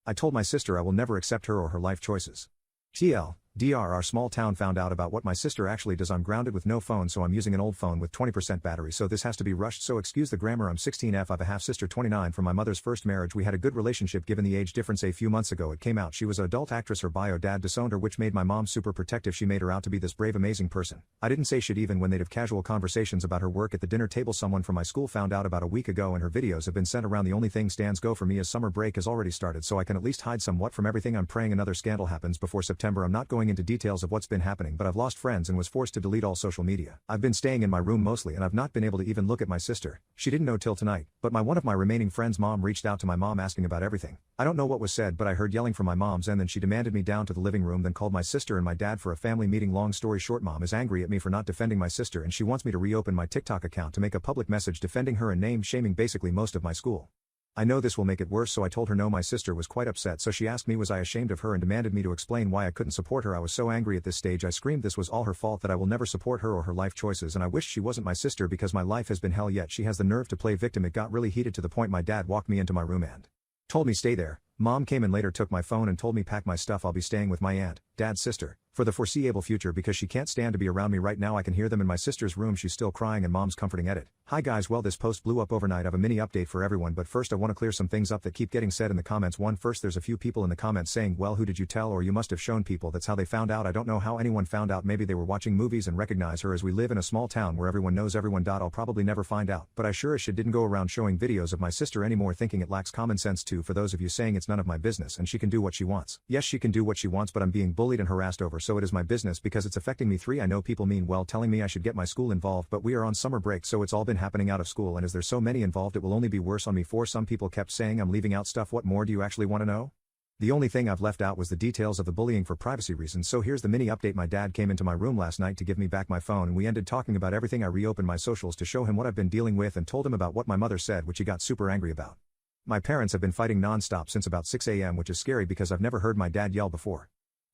I told my sister I will never accept her or her life choices. TL, our small town found out about what my sister actually does. I'm grounded with no phone, so I'm using an old phone with 20% battery, so this has to be rushed, so excuse the grammar. I'm 16F, I've a half-sister 29 from my mother's first marriage. We had a good relationship given the age difference. A few months ago it came out she was an adult actress. Her bio dad disowned her, which made my mom super protective. She made her out to be this brave amazing person. I didn't say shit even when they'd have casual conversations about her work at the dinner table. Someone from my school found out about a week ago and her videos have been sent around. The only thing stands go for me is summer break has already started, so I can at least hide somewhat from everything. I'm praying another scandal happens before September. I'm not going into details of what's been happening, but I've lost friends and was forced to delete all social media. I've been staying in my room mostly and I've not been able to even look at my sister. She didn't know till tonight, but one of my remaining friends' mom reached out to my mom asking about everything. I don't know what was said, but I heard yelling from my mom's end. Then she demanded me down to the living room, then called my sister and my dad for a family meeting. Long story short, mom is angry at me for not defending my sister and she wants me to reopen my TikTok account to make a public message defending her and name shaming basically most of my school. I know this will make it worse, so I told her no. My sister was quite upset, so she asked me was I ashamed of her and demanded me to explain why I couldn't support her. I was so angry at this stage I screamed this was all her fault, that I will never support her or her life choices, and I wished she wasn't my sister because my life has been hell, yet she has the nerve to play victim. It got really heated to the point my dad walked me into my room and told me stay there. Mom came in later, took my phone and told me pack my stuff. I'll be staying with my aunt, dad's sister, for the foreseeable future because she can't stand to be around me right now. I can hear them in my sister's room. She's still crying and mom's comforting. Edit. Hi guys, well this post blew up overnight. I have a mini update for everyone, but first I want to clear some things up that keep getting said in the comments. First, there's a few people in the comments saying, well, who did you tell, or you must have shown people that's how they found out. I don't know how anyone found out. Maybe they were watching movies and recognize her, as we live in a small town where everyone knows everyone. I'll probably never find out, but I sure as shit didn't go around showing videos of my sister anymore, thinking it lacks common sense too. For those of you saying it's none of my business and she can do what she wants. Yes, she can do what she wants, but I'm being bullied and harassed over, so it is my business because it's affecting me. 3, I know people mean well telling me I should get my school involved, but we are on summer break, so it's all been happening out of school, and as there's so many involved it will only be worse on me. 4, some people kept saying I'm leaving out stuff. What more do you actually want to know? The only thing I've left out was the details of the bullying for privacy reasons, so here's the mini update. My dad came into my room last night to give me back my phone and we ended talking about everything. I reopened my socials to show him what I've been dealing with and told him about what my mother said, which he got super angry about. My parents have been fighting non-stop since about 6 a.m., which is scary because I've never heard my dad yell before.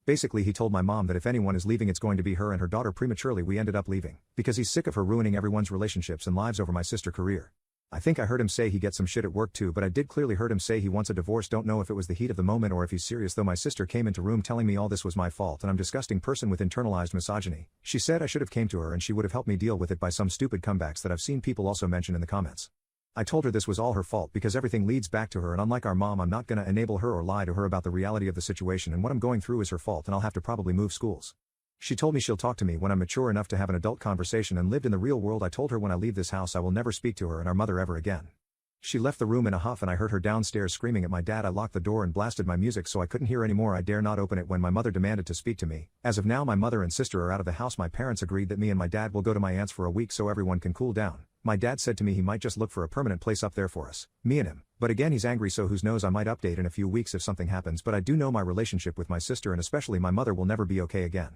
Basically he told my mom that if anyone is leaving it's going to be her and her daughter prematurely. We ended up leaving because he's sick of her ruining everyone's relationships and lives over my sister's career. I think I heard him say he gets some shit at work too, but I did clearly heard him say he wants a divorce. Don't know if it was the heat of the moment or if he's serious though. My sister came into room telling me all this was my fault and I'm a disgusting person with internalized misogyny. She said I should have came to her and she would have helped me deal with it by some stupid comebacks that I've seen people also mention in the comments. I told her this was all her fault because everything leads back to her, and unlike our mom I'm not gonna enable her or lie to her about the reality of the situation, and what I'm going through is her fault and I'll have to probably move schools. She told me she'll talk to me when I'm mature enough to have an adult conversation and lived in the real world. I told her when I leave this house I will never speak to her and our mother ever again. She left the room in a huff and I heard her downstairs screaming at my dad. I locked the door and blasted my music so I couldn't hear anymore. I dare not open it when my mother demanded to speak to me. As of now my mother and sister are out of the house. My parents agreed that me and my dad will go to my aunt's for a week so everyone can cool down. My dad said to me he might just look for a permanent place up there for us, me and him. But again he's angry, so who knows, I might update in a few weeks if something happens, but I do know my relationship with my sister and especially my mother will never be okay again.